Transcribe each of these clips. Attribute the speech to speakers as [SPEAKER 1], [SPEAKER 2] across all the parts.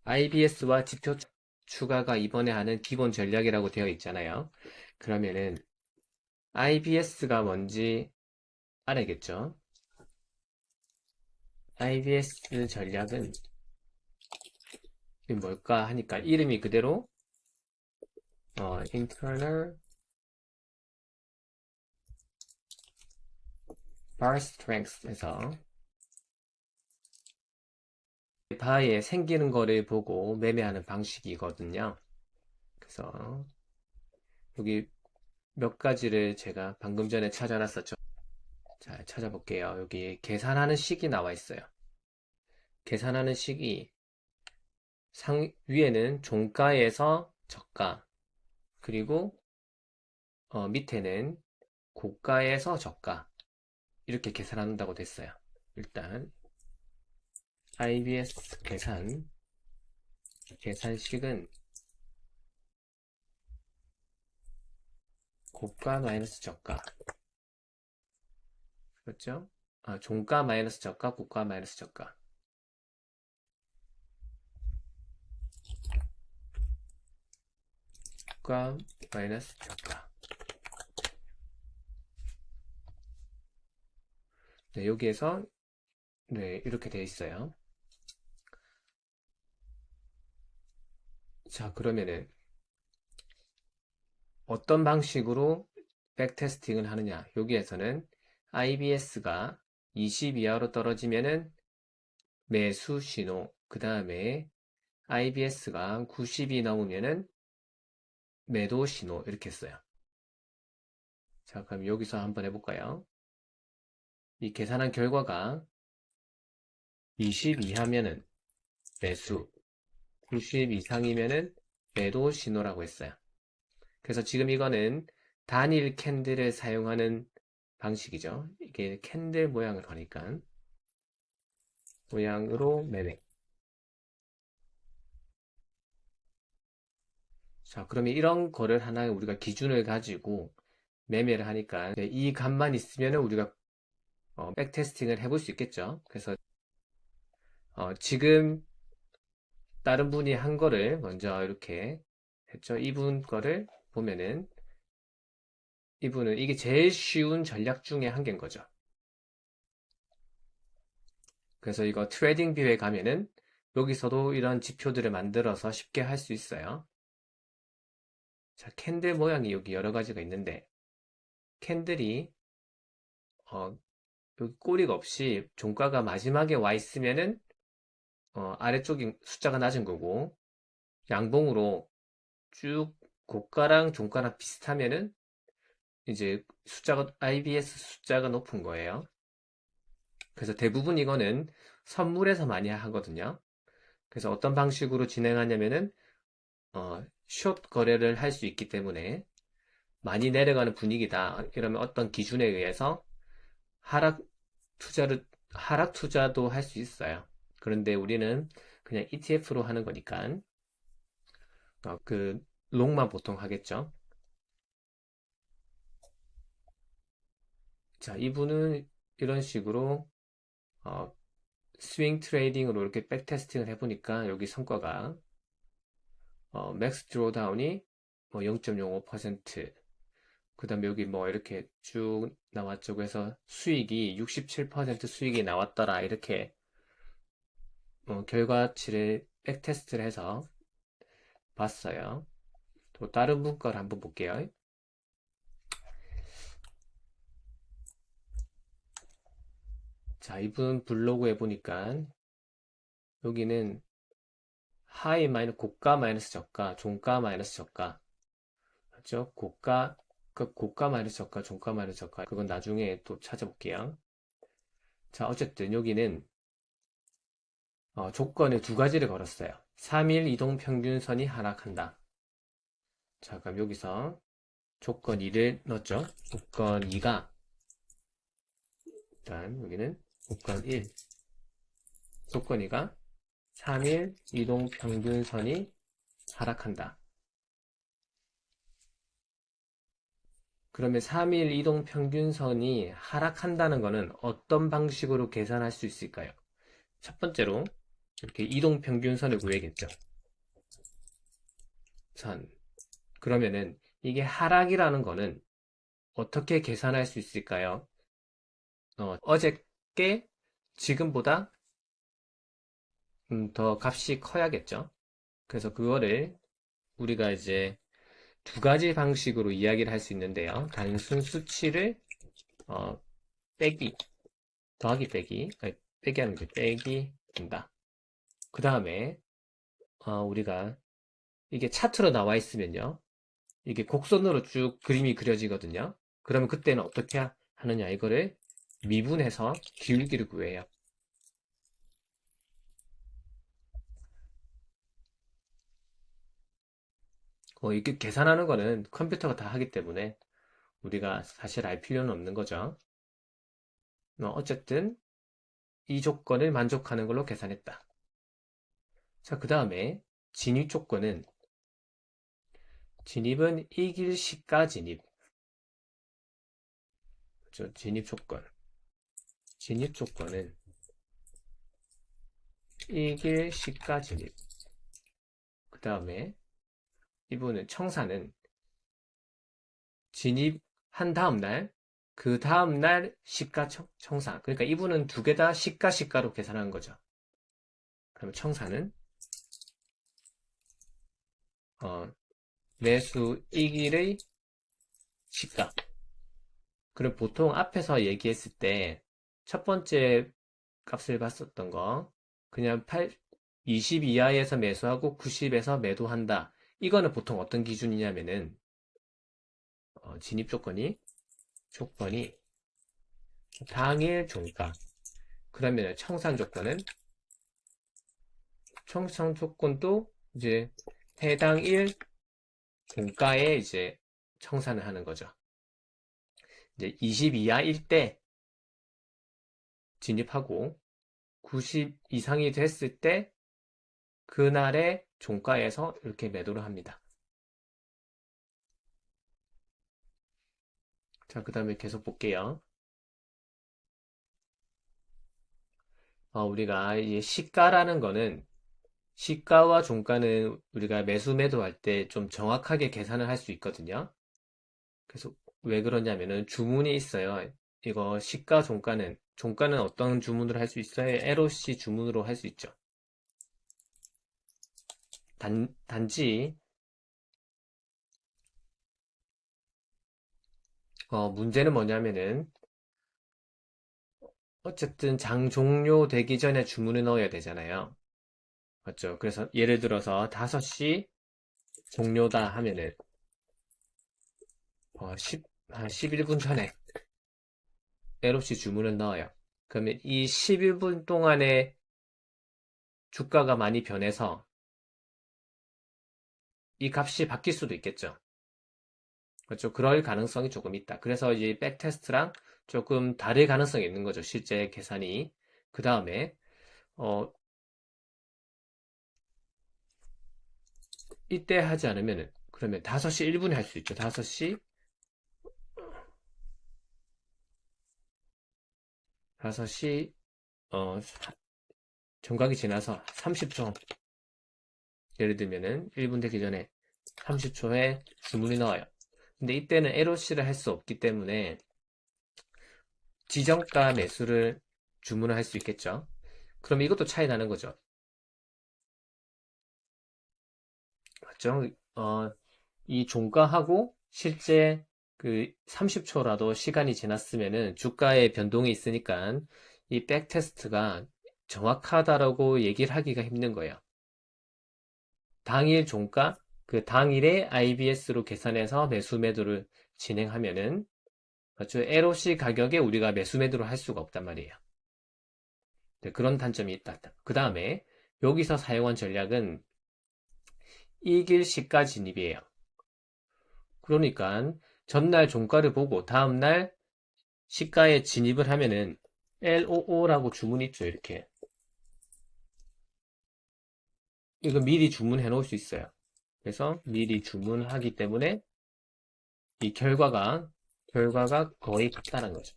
[SPEAKER 1] IBS와 지표 추가가 이번에 하는 기본 전략이라고 되어 있잖아요. 그러면은 IBS가 뭔지 알아야겠죠? IBS 전략은 이게 뭘까 하니까 이름이 그대로 internal bar strength에서 바에 생기는 거를 보고 매매하는 방식이거든요. 그래서 여기 몇 가지를 제가 방금 전에 찾아놨었죠. 자, 찾아볼게요. 여기 계산하는 식이 나와 있어요. 계산하는 식이 위에는 종가에서 저가, 그리고 밑에는 고가에서 저가, 이렇게 계산한다고 됐어요. 일단 IBS 계산식은 고가 마이너스 저가, 그렇죠? 종가 마이너스 저가, 고가 마이너스 저가. 고가 마이너스 저가. 네, 여기에서 네, 이렇게 되어 있어요. 자, 그러면은 어떤 방식으로 백테스팅을 하느냐? 여기에서는 IBS가 20 이하로 떨어지면은 매수 신호, 그 다음에 IBS가 90이 넘으면은 매도 신호, 이렇게 써요. 자, 그럼 여기서 한번 해볼까요? 이 계산한 결과가 20 이하면은 매수, 90 이상이면은 매도 신호라고 했어요. 그래서 지금 이거는 단일 캔들을 사용하는 방식이죠. 이게 캔들 모양을 하니까 모양으로 매매. 자, 그러면 이런 거를 하나 우리가 기준을 가지고 매매를 하니까 이 값만 있으면 우리가 백테스팅을 해볼 수 있겠죠. 그래서 지금 다른 분이 한 거를 먼저 이렇게 했죠. 이분 거를 보면은 이분은 이게 제일 쉬운 전략 중에 한 개인 거죠. 그래서 이거 트레이딩 뷰에 가면은 여기서도 이런 지표들을 만들어서 쉽게 할 수 있어요. 자, 캔들 모양이 여기 여러 가지가 있는데 캔들이 여기 꼬리가 없이 종가가 마지막에 와 있으면은 아래쪽이 숫자가 낮은 거고 양봉으로 쭉 고가랑 종가랑 비슷하면은 이제 숫자가 IBS 숫자가 높은 거예요. 그래서 대부분 이거는 선물에서 많이 하거든요. 그래서 어떤 방식으로 진행하냐면은 숏 거래를 할 수 있기 때문에 많이 내려가는 분위기다. 이러면 어떤 기준에 의해서 하락 하락 투자도 할 수 있어요. 그런데 우리는 그냥 ETF로 하는 거니까 그 롱만 보통 하겠죠. 자, 이분은 이런 식으로 어, 스윙 트레이딩으로 이렇게 백테스팅을 해보니까 여기 성과가 맥스 드로다운이 뭐 0.05%, 그 다음에 여기 뭐 이렇게 쭉 나왔죠. 그래서 수익이 67% 수익이 나왔더라. 이렇게 결과치를 백테스트를 해서 봤어요. 또 다른 분 걸 한번 볼게요. 자, 이분 블로그에 보니까 여기는 하이 마이너스 고가 마이너스 저가, 종가 마이너스 저가. 그렇죠? 고가 마이너스 저가, 종가 마이너스 저가. 그건 나중에 또 찾아볼게요. 자, 어쨌든 여기는 조건을 두 가지를 걸었어요. 3일 이동 평균선이 하락한다. 자, 그럼 여기서 조건 2를 넣었죠. 조건 2가 일단 여기는 조건 1. 조건 2가 3일 이동 평균선이 하락한다. 그러면 3일 이동 평균선이 하락한다는 것은 어떤 방식으로 계산할 수 있을까요? 첫 번째로 이렇게 이동평균선을 구해야겠죠. 선. 그러면은 이게 하락이라는 거는 어떻게 계산할 수 있을까요? 어저께 지금보다 더 값이 커야겠죠. 그래서 그거를 우리가 이제 두 가지 방식으로 이야기를 할 수 있는데요. 단순 수치를 어, 빼기, 더하기 빼기, 아니, 빼기 하는 게 빼기 된다. 그 다음에 우리가 이게 차트로 나와 있으면요. 이게 곡선으로 쭉 그림이 그려지거든요. 그러면 그때는 어떻게 하느냐, 이거를 미분해서 기울기를 구해요. 이게 계산하는 거는 컴퓨터가 다 하기 때문에 우리가 사실 알 필요는 없는 거죠. 어쨌든 이 조건을 만족하는 걸로 계산했다. 자, 그 다음에 진입 조건은 진입은 이길 시가 진입. 그렇죠? 진입 조건. 진입 조건은 이길 시가 진입. 그 다음에 이분은 청사는 진입한 다음날 그 다음날 시가 청사. 그러니까 이분은 두 개 다 시가로 계산한 거죠. 그러면 청사는 매수 이길의 시가. 그럼 보통 앞에서 얘기했을 때 첫 번째 값을 봤었던 거 그냥 20 이하에서 매수하고 90에서 매도한다. 이거는 보통 어떤 기준이냐면은 진입 조건이 당일 종가. 그러면 청산 조건도 이제 해당일 종가에 이제 청산을 하는 거죠. 이제 20 이하일 때 진입하고 90 이상이 됐을 때 그날의 종가에서 이렇게 매도를 합니다. 자, 그 다음에 계속 볼게요. 우리가 이 시가라는 거는 시가와 종가는 우리가 매수 매도할 때 좀 정확하게 계산을 할 수 있거든요. 그래서 왜 그러냐면은 주문이 있어요. 이거 시가 종가는 어떤 주문으로 할 수 있어요? LOC 주문으로 할 수 있죠. 단지 문제는 뭐냐면은 어쨌든 장 종료되기 전에 주문을 넣어야 되잖아요. 맞죠? 그래서 예를 들어서 5시 종료다 하면은 한 11분 전에 LOC 주문을 넣어요. 그러면 이 11분 동안에 주가가 많이 변해서 이 값이 바뀔 수도 있겠죠. 그렇죠. 그럴 가능성이 조금 있다. 그래서 이제 백테스트랑 조금 다를 가능성이 있는 거죠. 실제 계산이. 그 다음에 어, 이때 하지 않으면은 그러면 5시 1분에 할 수 있죠. 5시 정각이 지나서 30초 예를 들면은 1분 되기 전에 30초에 주문이 나와요. 근데 이때는 LOC를 할 수 없기 때문에 지정가 매수를 주문을 할 수 있겠죠. 그럼 이것도 차이 나는 거죠. 맞죠? 이 종가하고 실제 그 30초라도 시간이 지났으면은 주가의 변동이 있으니까 이 백테스트가 정확하다라고 얘기를 하기가 힘든 거예요. 당일 종가, 그 당일에 IBS로 계산해서 매수 매도를 진행하면은 그렇죠? LOC 가격에 우리가 매수 매도를 할 수가 없단 말이에요. 네, 그런 단점이 있다. 그 다음에 여기서 사용한 전략은 이길 시가 진입이에요. 그러니까 전날 종가를 보고 다음날 시가에 진입을 하면은 LOO라고 주문이 있죠. 이렇게. 이거 미리 주문해 놓을 수 있어요. 그래서 미리 주문하기 때문에 이 결과가 거의 같다는 거죠.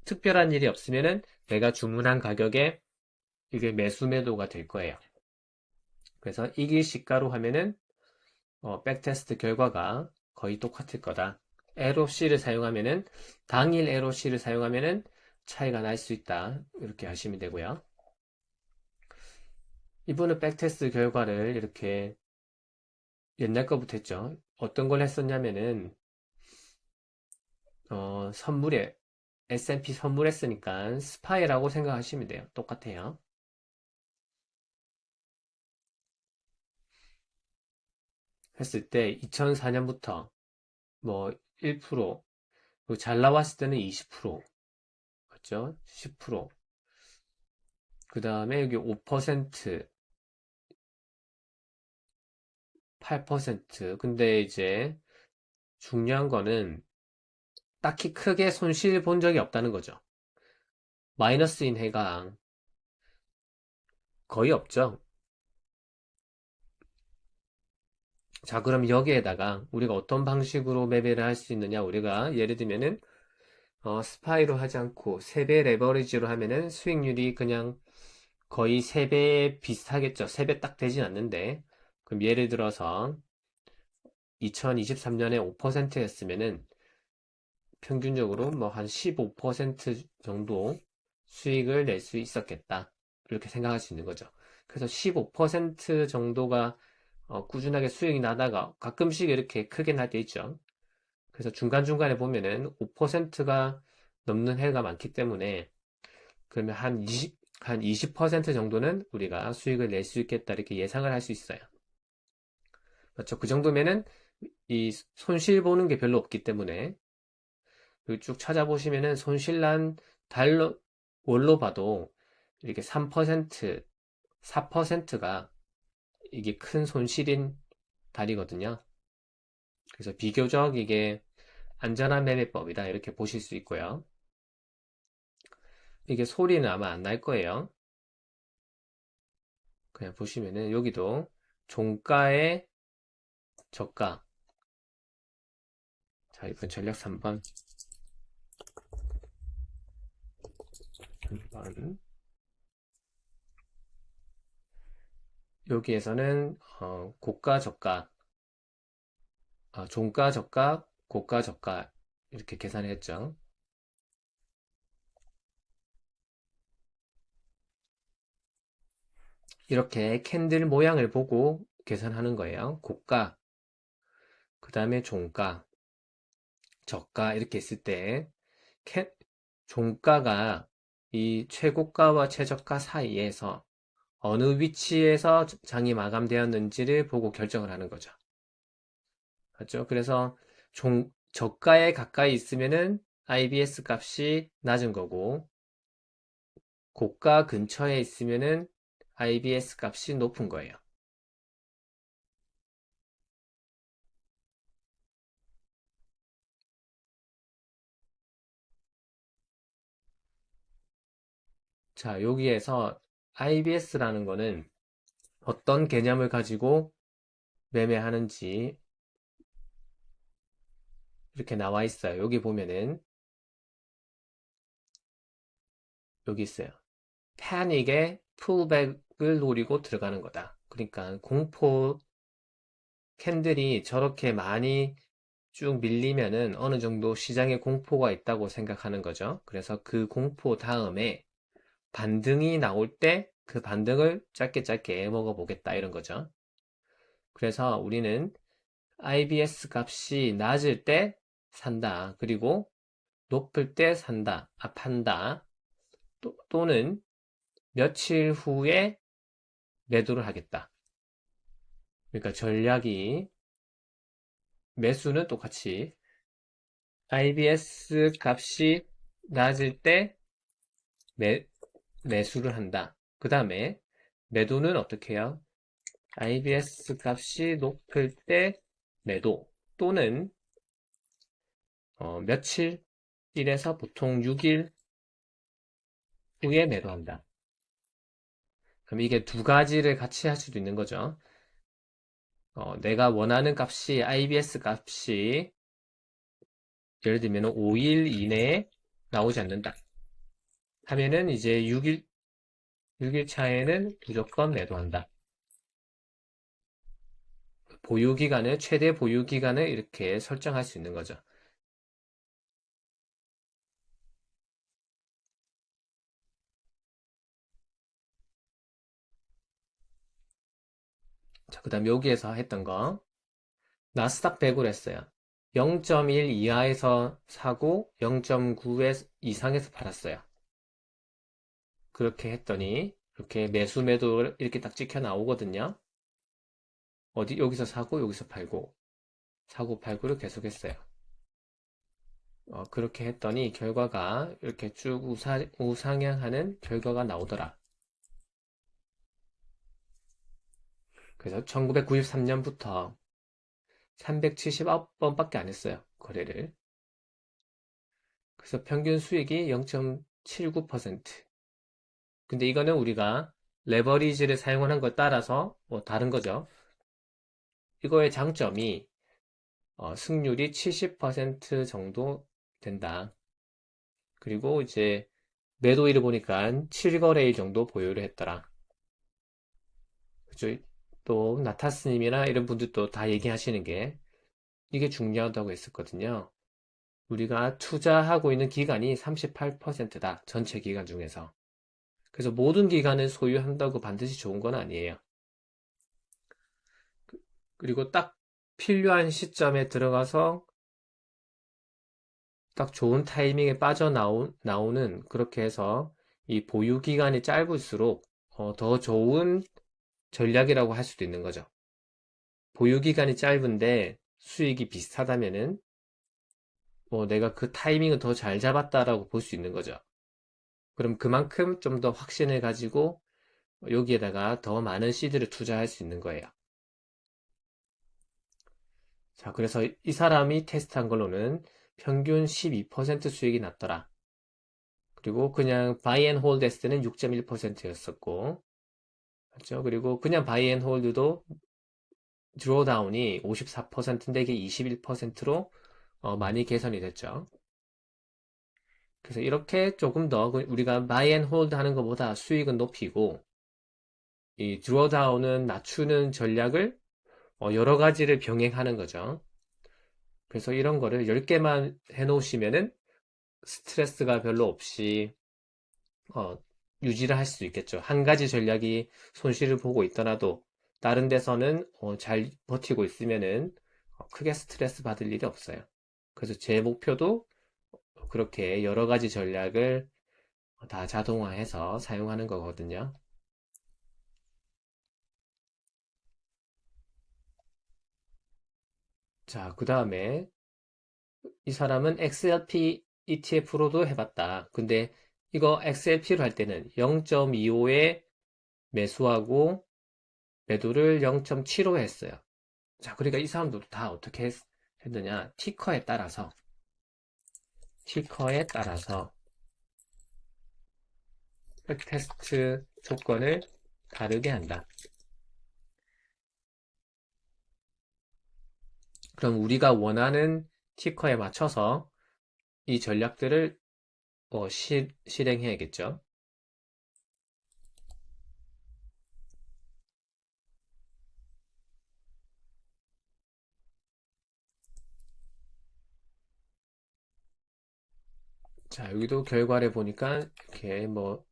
[SPEAKER 1] 특별한 일이 없으면은 내가 주문한 가격에 이게 매수 매도가 될 거예요. 그래서 이길 시가로 하면은 백테스트 결과가 거의 똑같을 거다. LOC를 사용하면은 당일 LOC를 사용하면은 차이가 날 수 있다. 이렇게 하시면 되고요. 이분은 백테스트 결과를 이렇게 옛날 거부터 했죠. 어떤 걸 했었냐면은 선물에 S&P 선물했으니까 스파이라고 생각하시면 돼요. 똑같아요. 했을 때 2004년부터 뭐 1%, 잘 나왔을 때는 20%, 그죠? 10%, 그 다음에 여기 5%, 8%. 근데 이제 중요한 거는 딱히 크게 손실 본 적이 없다는 거죠. 마이너스인 해가 거의 없죠. 자, 그럼 여기에다가 우리가 어떤 방식으로 매매를 할 수 있느냐? 우리가 예를 들면은 스파이로 하지 않고 3배 레버리지로 하면은 수익률이 그냥 거의 3배 비슷하겠죠. 3배 딱 되진 않는데. 그럼 예를 들어서 2023년에 5%였으면은 평균적으로 뭐 한 15% 정도 수익을 낼 수 있었겠다. 이렇게 생각할 수 있는 거죠. 그래서 15% 정도가 꾸준하게 수익이 나다가 가끔씩 이렇게 크게 날 때 있죠. 그래서 중간중간에 보면은 5%가 넘는 해가 많기 때문에 그러면 한 20% 정도는 우리가 수익을 낼 수 있겠다 이렇게 예상을 할 수 있어요. 그렇죠. 그 정도면은 이 손실 보는 게 별로 없기 때문에 여기 쭉 찾아보시면은 손실난 달러 월로 봐도 이렇게 3%, 4%가 이게 큰 손실인 달이거든요. 그래서 비교적 이게 안전한 매매법이다 이렇게 보실 수 있고요. 이게 소리는 아마 안 날 거예요. 그냥 보시면은 여기도 종가의 저가. 자, 이번 전략 3번. 3번. 여기에서는 고가 저가, 종가 저가, 고가 저가 이렇게 계산했죠. 이렇게 캔들 모양을 보고 계산하는 거예요. 고가, 그 다음에 종가, 저가 이렇게 있을 때 종가가 이 최고가와 최저가 사이에서 어느 위치에서 장이 마감되었는지를 보고 결정을 하는 거죠. 맞죠? 그래서 저가에 가까이 있으면은 IBS 값이 낮은 거고 고가 근처에 있으면은 IBS 값이 높은 거예요. 자, 여기에서 IBS라는 거는 어떤 개념을 가지고 매매하는지 이렇게 나와 있어요. 여기 보면은 여기 있어요. 패닉의 풀백을 노리고 들어가는 거다. 그러니까 공포 캔들이 저렇게 많이 쭉 밀리면은 어느 정도 시장에 공포가 있다고 생각하는 거죠. 그래서 그 공포 다음에 반등이 나올 때 그 반등을 짧게 짧게 먹어 보겠다 이런 거죠. 그래서 우리는 IBS 값이 낮을 때 산다. 그리고 높을 때 산다. 판다. 또는 며칠 후에 매도를 하겠다. 그러니까 전략이 매수는 똑같이 IBS 값이 낮을 때 매수를 한다. 그 다음에 매도는 어떻게 해요? IBS 값이 높을 때 매도 또는 며칠 1에서 보통 6일 후에 매도한다. 그럼 이게 두 가지를 같이 할 수도 있는 거죠. 내가 원하는 값이 IBS 값이 예를 들면 5일 이내에 나오지 않는다. 하면은 이제 6일 차에는 무조건 매도한다. 보유기간을, 최대 보유기간을 이렇게 설정할 수 있는 거죠. 자, 그 다음 여기에서 했던 거. 나스닥 100으로 했어요. 0.1 이하에서 사고 0.9 이상에서 팔았어요. 그렇게 했더니 이렇게 매수 매도 이렇게 딱 찍혀 나오거든요. 어디 여기서 사고 여기서 팔고 사고 팔고를 계속했어요. 그렇게 했더니 결과가 이렇게 쭉 우상향하는 결과가 나오더라. 그래서 1993년부터 379번밖에 안 했어요. 거래를. 그래서 평균 수익이 0.79%. 근데 이거는 우리가 레버리지를 사용하는 것 따라서 뭐 다른 거죠. 이거의 장점이 승률이 70% 정도 된다. 그리고 이제 매도일을 보니까 7거래일 정도 보유를 했더라. 그죠? 또 나타스님이나 이런 분들도 다 얘기하시는 게 이게 중요하다고 했었거든요. 우리가 투자하고 있는 기간이 38%다. 전체 기간 중에서. 그래서 모든 기간을 소유한다고 반드시 좋은 건 아니에요. 그리고 딱 필요한 시점에 들어가서 딱 좋은 타이밍에 빠져나오는 그렇게 해서 이 보유 기간이 짧을수록 더 좋은 전략이라고 할 수도 있는 거죠. 보유 기간이 짧은데 수익이 비슷하다면은 뭐 내가 그 타이밍을 더 잘 잡았다라고 볼 수 있는 거죠. 그럼 그만큼 좀 더 확신을 가지고 여기에다가 더 많은 시드를 투자할 수 있는 거예요. 자, 그래서 이 사람이 테스트한 걸로는 평균 12% 수익이 났더라. 그리고 그냥 바이 앤 홀드 했을 때는 6.1%였었고, 그렇죠? 그리고 그냥 바이 앤 홀드도 드로다운이 54%인데 이게 21%로 많이 개선이 됐죠. 그래서 이렇게 조금 더 우리가 바이 앤 홀드 하는 것보다 수익은 높이고 이 드로다운은 낮추는 전략을 여러 가지를 병행하는 거죠. 그래서 이런 거를 10개만 해놓으시면은 스트레스가 별로 없이 어, 유지를 할 수 있겠죠. 한 가지 전략이 손실을 보고 있더라도 다른 데서는 잘 버티고 있으면은 크게 스트레스 받을 일이 없어요. 그래서 제 목표도 그렇게 여러 가지 전략을 다 자동화해서 사용하는 거거든요. 자, 그 다음에 이 사람은 XLP ETF로도 해봤다. 근데 이거 XLP로 할 때는 0.25에 매수하고 매도를 0.75 했어요. 자, 그러니까 이 사람들도 다 어떻게 했느냐. 티커에 따라서 백테스트 조건을 다르게 한다. 그럼 우리가 원하는 티커에 맞춰서 이 전략들을 실행해야겠죠. 자, 여기도 결과를 보니까 이렇게 뭐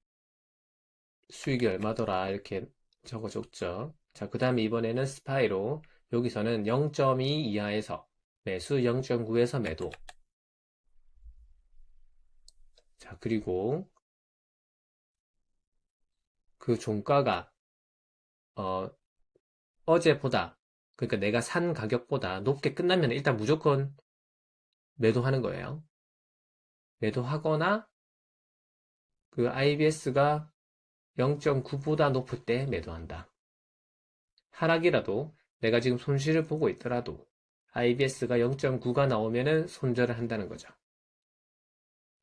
[SPEAKER 1] 수익이 얼마더라 이렇게 적어줬죠. 자, 그 다음에 이번에는 스파이로 여기서는 0.2 이하에서 매수 0.9에서 매도. 자, 그리고 그 종가가 어, 어제보다 그러니까 내가 산 가격보다 높게 끝나면 일단 무조건 매도하는 거예요. 매도하거나 그 IBS가 0.9보다 높을 때 매도한다. 하락이라도 내가 지금 손실을 보고 있더라도 IBS가 0.9가 나오면은 손절을 한다는 거죠.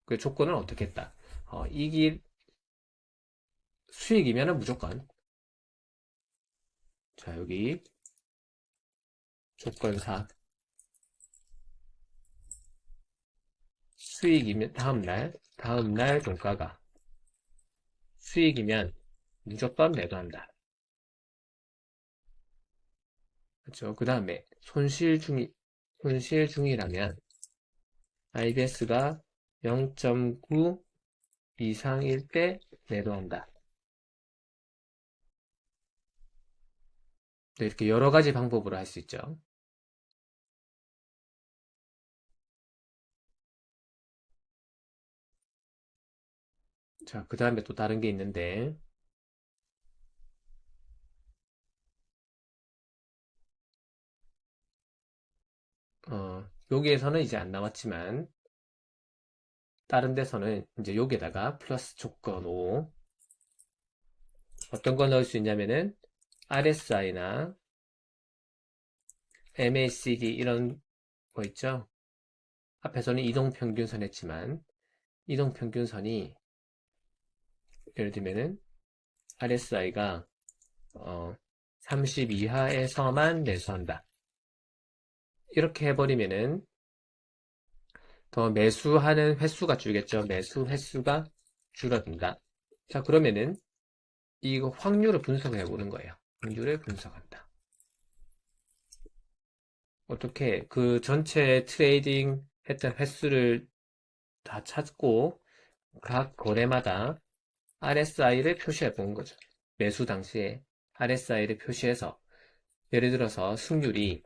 [SPEAKER 1] 그 조건은 어떻게 했다? 이길 수익이면은 무조건. 자, 여기 조건사 수익이면 다음날 종가가 수익이면 무조건 매도한다. 그렇죠. 그 다음에 손실 중이라면 IBS가 0.9 이상일 때 매도한다. 네, 이렇게 여러 가지 방법으로 할 수 있죠. 자, 그 다음에 또 다른 게 있는데, 여기에서는 이제 안 나왔지만, 다른 데서는 이제 여기에다가 플러스 조건 5, 어떤 거 넣을 수 있냐면은, RSI나 MACD 이런 거 있죠? 앞에서는 이동평균선 했지만, 이동평균선이, 예를 들면은, RSI가, 30 이하에서만 매수한다. 이렇게 해버리면은, 더 매수하는 횟수가 줄겠죠. 매수 횟수가 줄어든다. 자, 그러면은 이거 확률을 분석해 보는 거예요. 확률을 분석한다. 어떻게 그 전체 트레이딩 했던 횟수를 다 찾고 각 거래마다 RSI를 표시해 본 거죠. 매수 당시에 RSI를 표시해서 예를 들어서 승률이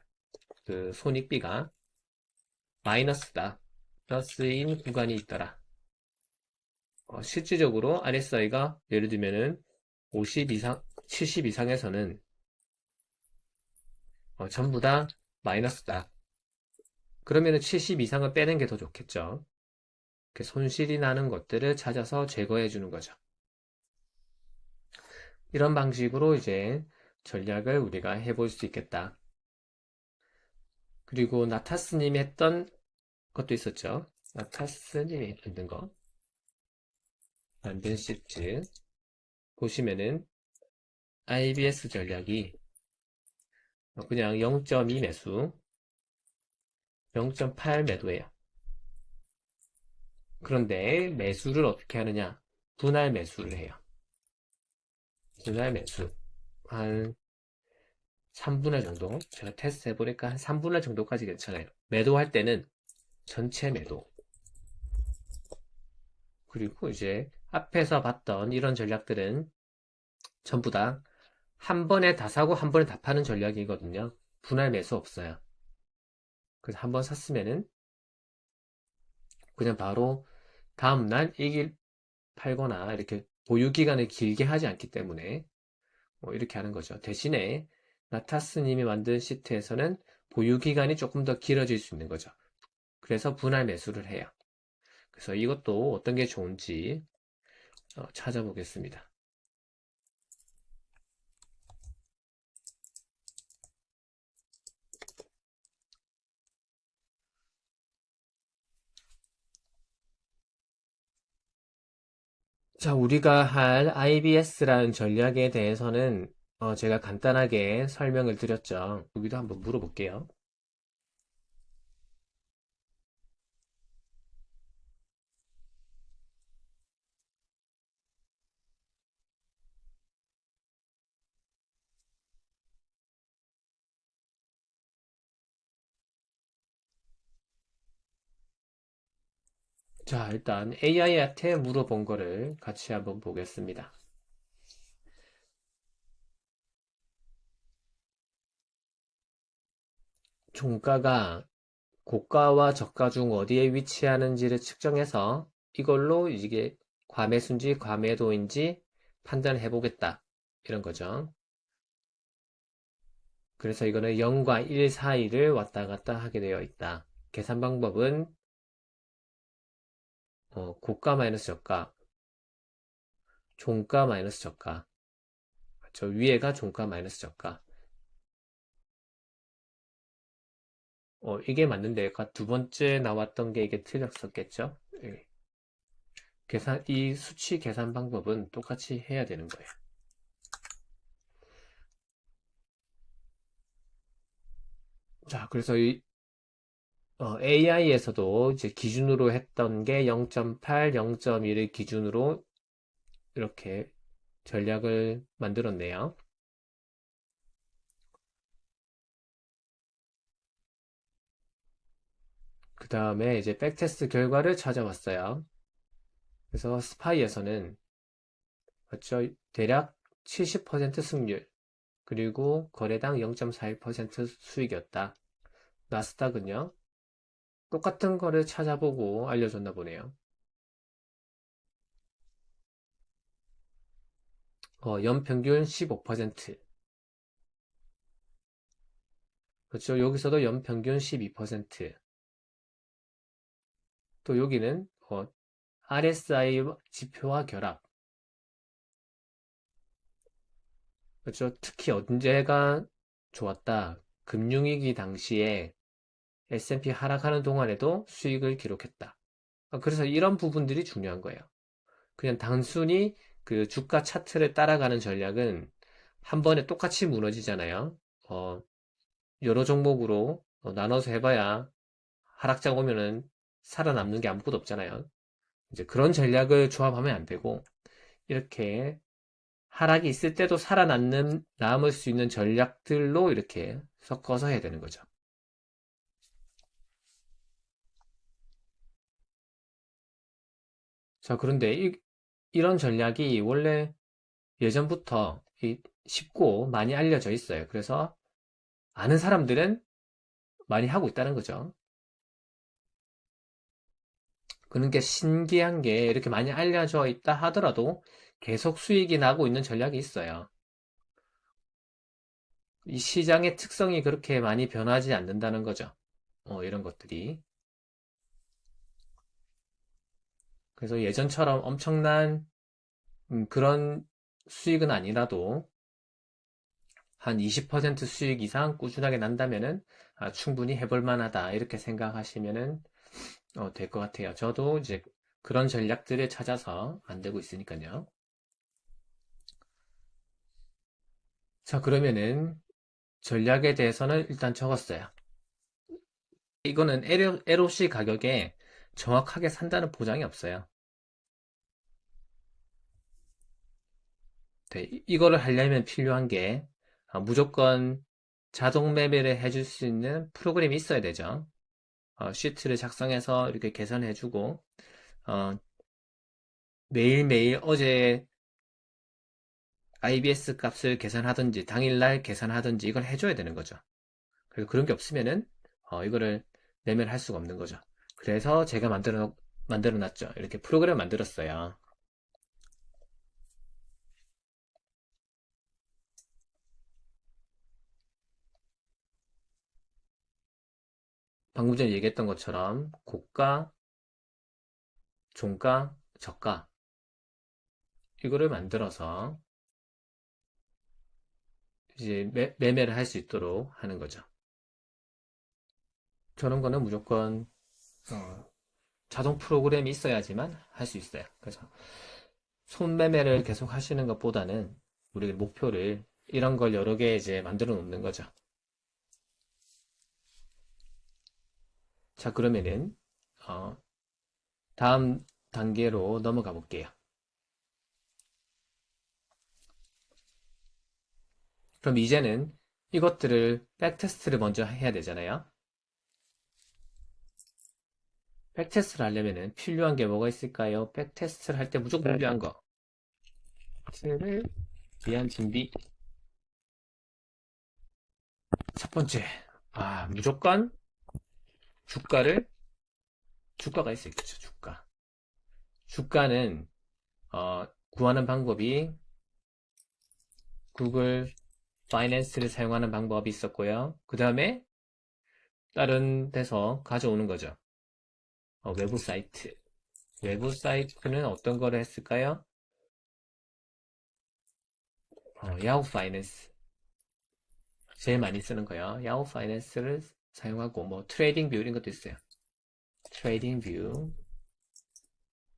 [SPEAKER 1] 그 손익비가 마이너스다. 플러스인 구간이 있더라. 실질적으로 RSI가 예를 들면은 50 이상, 70 이상에서는 전부 다 마이너스다. 그러면은 70 이상을 빼는 게 더 좋겠죠. 손실이 나는 것들을 찾아서 제거해 주는 거죠. 이런 방식으로 이제 전략을 우리가 해볼 수 있겠다. 그리고 나타스님이 했던 것도 있었죠. 나타스님이 만든 거. 만든 시트. 보시면은 IBS 전략이 그냥 0.2 매수, 0.8 매도예요. 그런데 매수를 어떻게 하느냐? 분할 매수를 해요. 분할 매수. 한 3분할 정도. 제가 테스트 해보니까 한 3분할 정도까지 괜찮아요. 매도할 때는 전체 매도. 그리고 이제 앞에서 봤던 이런 전략들은 전부 다 한 번에 다 사고 한 번에 다 파는 전략이거든요. 분할 매수 없어요. 그래서 한 번 샀으면은 그냥 바로 다음날 이길 팔거나 이렇게 보유 기간을 길게 하지 않기 때문에 이렇게 하는 거죠. 대신에 나타스님이 만든 시트에서는 보유 기간이 조금 더 길어질 수 있는 거죠. 그래서 분할 매수를 해요. 그래서 이것도 어떤 게 좋은지 찾아보겠습니다. 자, 우리가 할 IBS라는 전략에 대해서는 제가 간단하게 설명을 드렸죠. 여기도 한번 물어볼게요. 자, 일단 AI한테 물어본 거를 같이 한번 보겠습니다. 종가가 고가와 저가 중 어디에 위치하는지를 측정해서 이걸로 이게 과매수인지 과매도인지 판단해 보겠다. 이런 거죠. 그래서 이거는 0과 1 사이를 왔다 갔다 하게 되어 있다. 계산 방법은 고가 마이너스 저가, 종가 마이너스 저가. 저 위에가 종가 마이너스 저가. 이게 맞는데 아까 두 번째 나왔던 게 이게 틀렸었겠죠? 예. 이 수치 계산 방법은 똑같이 해야 되는 거예요. 자, 그래서 이 AI에서도 이제 기준으로 했던 게 0.8, 0.1을 기준으로 이렇게 전략을 만들었네요. 그 다음에 이제 백테스트 결과를 찾아봤어요. 그래서 스파이에서는 맞죠? 대략 70% 승률, 그리고 거래당 0.41% 수익이었다. 나스닥은요? 똑같은 거를 찾아보고 알려줬나 보네요. 연평균 15%. 그렇죠. 여기서도 연평균 12%. 또 여기는 RSI 지표와 결합. 그렇죠. 특히 언제가 좋았다. 금융위기 당시에 S&P 하락하는 동안에도 수익을 기록했다. 그래서 이런 부분들이 중요한 거예요. 그냥 단순히 그 주가 차트를 따라가는 전략은 한 번에 똑같이 무너지잖아요. 여러 종목으로 나눠서 해봐야 하락장 오면은 살아남는 게 아무것도 없잖아요. 이제 그런 전략을 조합하면 안 되고, 이렇게 하락이 있을 때도 남을 수 있는 전략들로 이렇게 섞어서 해야 되는 거죠. 자, 그런데 이런 전략이 원래 예전부터 쉽고 많이 알려져 있어요. 그래서 아는 사람들은 많이 하고 있다는 거죠. 그런 게 신기한 게 이렇게 많이 알려져 있다 하더라도 계속 수익이 나고 있는 전략이 있어요. 이 시장의 특성이 그렇게 많이 변하지 않는다는 거죠. 이런 것들이. 그래서 예전처럼 엄청난 그런 수익은 아니라도 한 20% 수익 이상 꾸준하게 난다면은 충분히 해볼 만하다 이렇게 생각하시면은 될 것 같아요. 저도 이제 그런 전략들을 찾아서 만들고 있으니까요. 자, 그러면은 전략에 대해서는 일단 적었어요. 이거는 LOC 가격에 정확하게 산다는 보장이 없어요. 네, 이거를 하려면 필요한 게 무조건 자동 매매를 해줄 수 있는 프로그램이 있어야 되죠. 시트를 작성해서 이렇게 계산해주고 어, 매일매일 어제 IBS 값을 계산하든지 당일날 계산하든지 이걸 해줘야 되는 거죠. 그래서 그런 게 없으면은 이거를 매매를 할 수가 없는 거죠. 그래서 제가 만들어 놨죠. 이렇게 프로그램을 만들었어요. 방금 전에 얘기했던 것처럼 고가, 종가, 저가 이거를 만들어서 이제 매매를 할 수 있도록 하는 거죠. 저런 거는 무조건 어, 자동 프로그램이 있어야지만 할 수 있어요. 그래서 손매매를 계속 하시는 것보다는 우리 목표를 이런 걸 여러 개 이제 만들어 놓는 거죠. 자, 그러면은 어, 다음 단계로 넘어가 볼게요. 그럼 이제는 이것들을 백테스트를 먼저 해야 되잖아요. 백테스트를 하려면은 필요한 게 뭐가 있을까요? 백테스트를 할 때 무조건 필요한 거. 테스트를 위한 준비. 첫 번째, 무조건 주가를, 주가가 있어야겠죠, 주가. 주가는, 구하는 방법이 구글 파이낸스를 사용하는 방법이 있었고요. 그 다음에 다른 데서 가져오는 거죠. 외부 사이트. 외부 사이트는 어떤 거를 했을까요? 야후 파이낸스. 제일 많이 쓰는 거요. 야후 파이낸스를 사용하고, 뭐, 트레이딩 뷰 이런 것도 있어요. 트레이딩 뷰.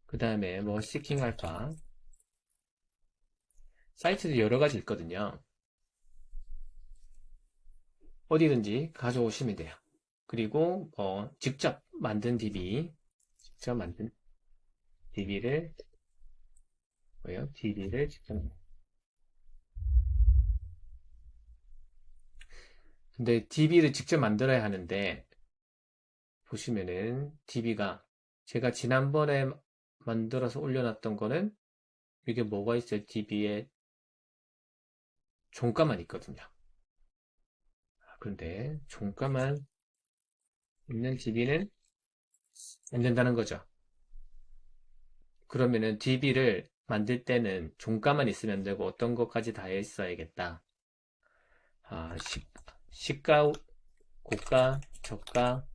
[SPEAKER 1] 그 다음에 뭐, 시킹 알파. 사이트도 여러 가지 있거든요. 어디든지 가져오시면 돼요. 그리고 직접 만든 DB를 뭐예요? DB를 직접 근데 DB를 직접 만들어야 하는데, 보시면은 DB가 제가 지난번에 만들어서 올려놨던 거는 이게 뭐가 있어요? DB에 종가만 있거든요. 그런데 종가만 있는 DB는 안 된다는 거죠. 그러면은 DB를 만들 때는 종가만 있으면 되고 어떤 것까지 다 있어야겠다. 시가, 고가, 저가,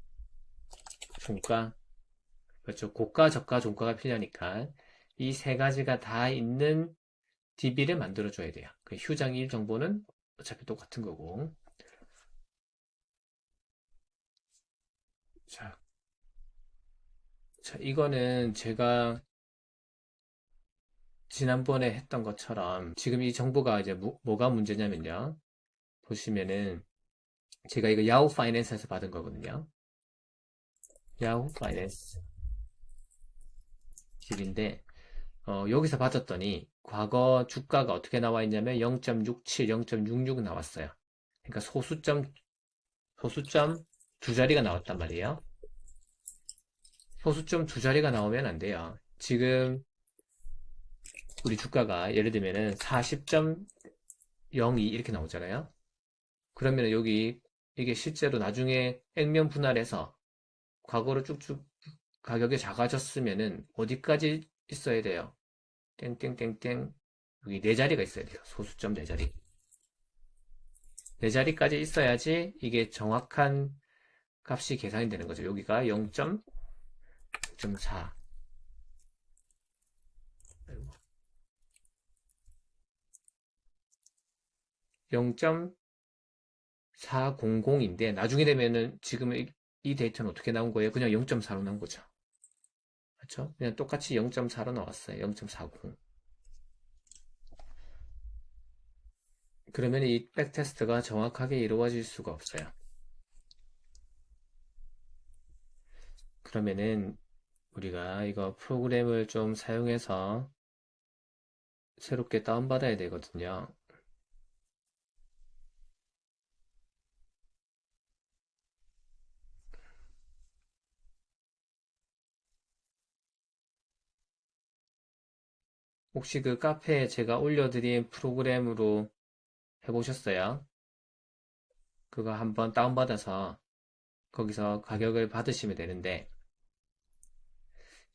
[SPEAKER 1] 종가. 그렇죠. 고가, 저가, 종가가 필요하니까 이 세 가지가 다 있는 DB를 만들어줘야 돼요. 그 휴장 일 정보는 어차피 똑같은 거고. 자, 이거는 제가 지난번에 했던 것처럼 지금 이 정보가 이제 뭐가 문제냐면요. 보시면은 제가 이거 야후 파이낸스에서 받은 거거든요. 야후 파이낸스 집인데 여기서 받았더니 과거 주가가 어떻게 나와 있냐면 0.67, 0.66 나왔어요. 그러니까 소수점 두 자리가 나왔단 말이에요. 소수점 두 자리가 나오면 안 돼요. 지금 우리 주가가 예를 들면은 40.02 이렇게 나오잖아요. 그러면 여기 이게 실제로 나중에 액면 분할해서 과거로 쭉쭉 가격이 작아졌으면은 어디까지 있어야 돼요? 땡땡땡땡 여기 네 자리가 있어야 돼요. 소수점 네 자리. 네 자리까지 있어야지 이게 정확한 값이 계산이 되는 거죠. 여기가 0.4 0.400인데 나중에 되면은 지금 이 데이터는 어떻게 나온 거예요? 그냥 0.4로 나온 거죠. 그렇죠? 그냥 똑같이 0.4로 나왔어요. 0.40. 그러면 이 백테스트가 정확하게 이루어질 수가 없어요. 그러면은 우리가 이거 프로그램을 좀 사용해서 새롭게 다운받아야 되거든요. 혹시 그 카페에 제가 올려드린 프로그램으로 해보셨어요? 그거 한번 다운받아서 거기서 가격을 받으시면 되는데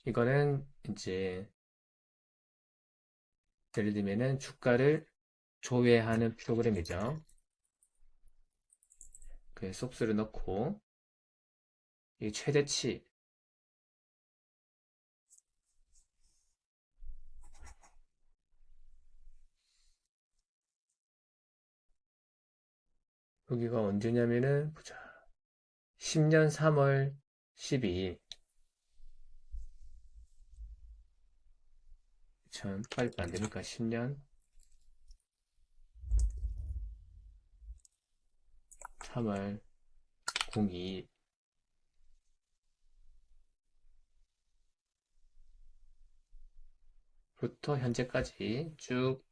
[SPEAKER 1] 이거는 이제 예를 들면은 주가를 조회하는 프로그램이죠. 그 속수를 넣고 이 최대치 여기가 언제냐면은 보자. 10년 3월 12일 참 빨리 안 되니까 10년 3월 02일 부터 현재까지 쭉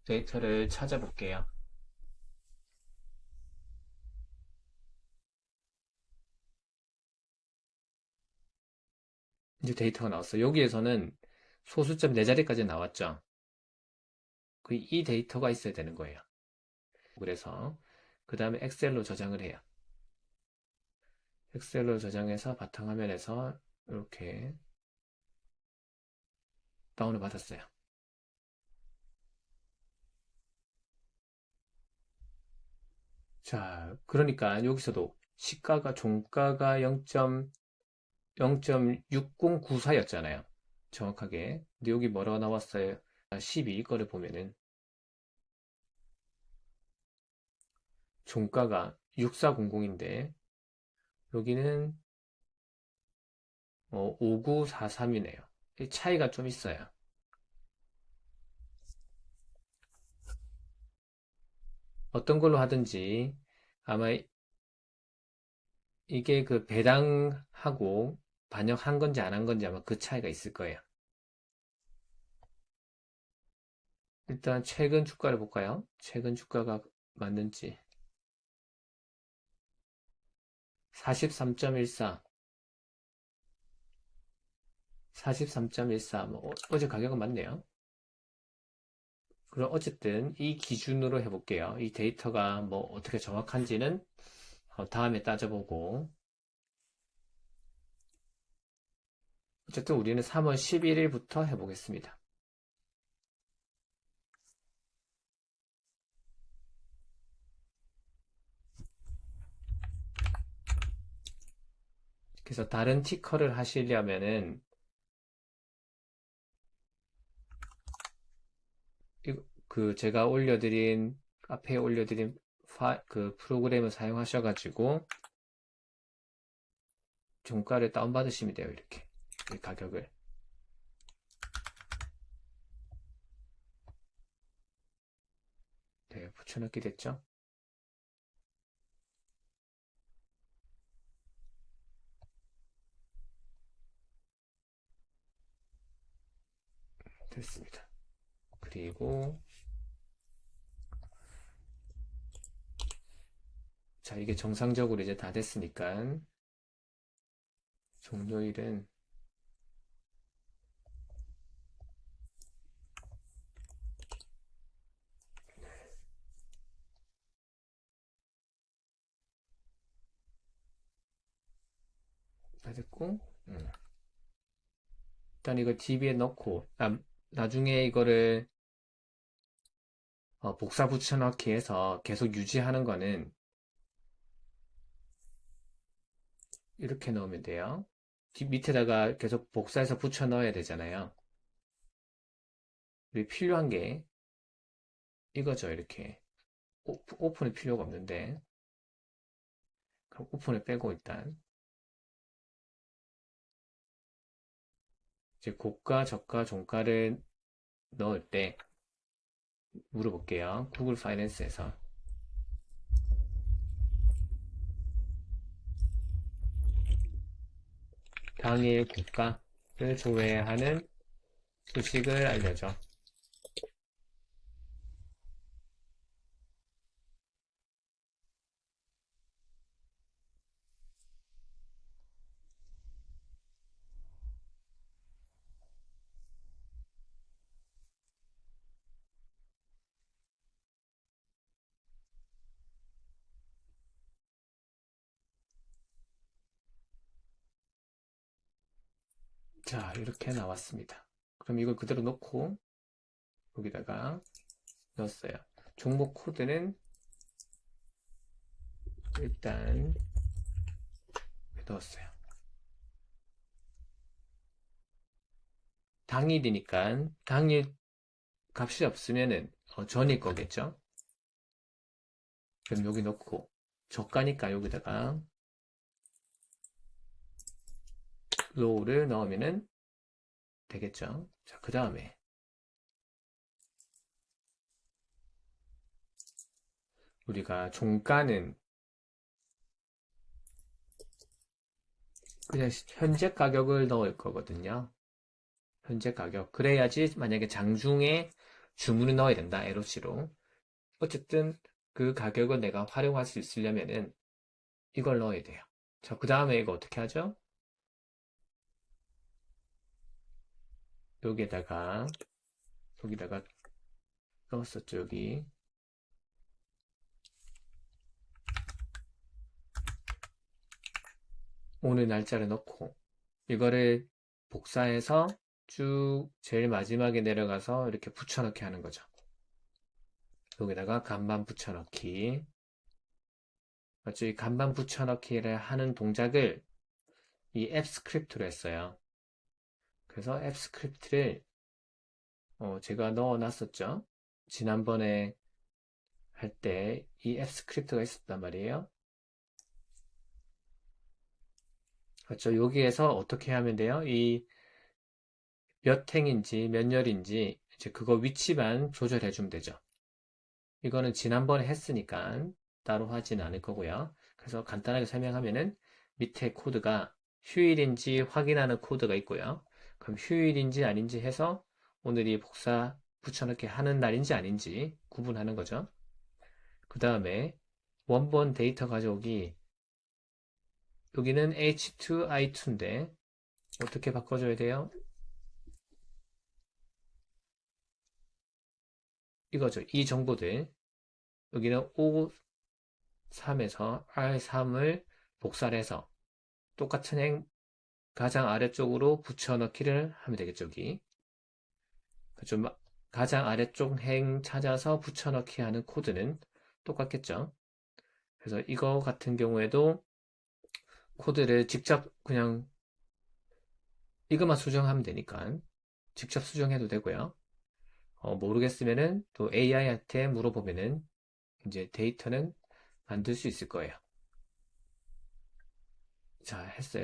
[SPEAKER 1] 데이터를 찾아볼게요. 이제 데이터가 나왔어요. 여기에서는 소수점 4자리까지 나왔죠. 이 데이터가 있어야 되는 거예요. 그래서 그 다음에 엑셀로 저장을 해요. 엑셀로 저장해서 바탕화면에서 이렇게 다운을 받았어요. 자, 그러니까 여기서도 시가가 종가가 0.6094였잖아요. 정확하게. 근데 여기 뭐라고 나왔어요? 12 거를 보면은 종가가 6400인데 여기는 5943이네요. 차이가 좀 있어요. 어떤 걸로 하든지 아마 이게 그 배당하고 반영한 건지 안 한 건지 아마 그 차이가 있을 거예요. 일단 최근 주가를 볼까요? 최근 주가가 맞는지. 43.14, 43.14, 어제 가격은 맞네요. 그럼 어쨌든 이 기준으로 해볼게요. 이 데이터가 뭐 어떻게 정확한지는 다음에 따져보고, 어쨌든 우리는 3월 11일부터 해보겠습니다. 그래서 다른 티커를 하시려면은 그 제가 올려드린 앞에 올려드린 그 프로그램을 사용하셔가지고 종가를 다운받으시면 돼요. 이렇게 이 가격을. 네, 붙여넣기 됐죠? 됐습니다. 그리고 자, 이게 정상적으로 이제 다 됐으니까 종료일은 다 됐고, 일단 이거 DB에 넣고, 나중에 이거를 복사 붙여넣기 해서 계속 유지하는 거는 이렇게 넣으면 돼요. 밑에다가 계속 복사해서 붙여 넣어야 되잖아요. 우리 필요한 게 이거죠. 이렇게 오픈이 필요가 없는데, 그럼 오픈을 빼고 일단 이제 고가, 저가, 종가를 넣을 때 물어볼게요. 구글 파이낸스에서 당일 고가를 조회하는 수식을 알려줘. 자, 이렇게 나왔습니다. 그럼 이걸 그대로 놓고 여기다가 넣었어요. 종목 코드는 일단 넣었어요. 당일이니까 당일 값이 없으면은 전일 거겠죠? 그럼 여기 넣고 저가니까 여기다가 로우를 넣으면은 되겠죠? 자, 그 다음에 우리가 종가는 그냥 현재 가격을 넣을 거거든요. 현재 가격. 그래야지 만약에 장중에 주문을 넣어야 된다. LOC로. 어쨌든 그 가격을 내가 활용할 수 있으려면은 이걸 넣어야 돼요. 자, 그 다음에 이거 어떻게 하죠? 여기다가 넣었었죠, 여기. 오늘 날짜를 넣고, 이거를 복사해서 쭉 제일 마지막에 내려가서 이렇게 붙여넣기 하는 거죠. 여기다가 간반 붙여넣기. 맞죠? 이 간반 붙여넣기를 하는 동작을 이 앱 스크립트로 했어요. 그래서 앱 스크립트를 제가 넣어놨었죠. 지난번에 할 때 이 앱 스크립트가 있었단 말이에요. 그렇죠. 여기에서 어떻게 하면 돼요? 이 몇 행인지 몇 열인지 이제 그거 위치만 조절해 주면 되죠. 이거는 지난번에 했으니까 따로 하지는 않을 거고요. 그래서 간단하게 설명하면은 밑에 코드가 휴일인지 확인하는 코드가 있고요. 그럼 휴일인지 아닌지 해서 오늘이 복사 붙여넣기 하는 날인지 아닌지 구분하는 거죠. 그 다음에 원본 데이터 가져오기 여기는 H2I2인데 어떻게 바꿔줘야 돼요? 이거죠. 이 정보들. 여기는 O3에서 R3을 복사를 해서 똑같은 행 가장 아래쪽으로 붙여넣기를 하면 되겠죠. 여기. 좀 가장 아래쪽 행 찾아서 붙여넣기 하는 코드는 똑같겠죠. 그래서 이거 같은 경우에도 코드를 직접 그냥 이것만 수정하면 되니까 직접 수정해도 되고요. 모르겠으면은 또 AI한테 물어보면은 이제 데이터는 만들 수 있을 거예요. 자, 했어요.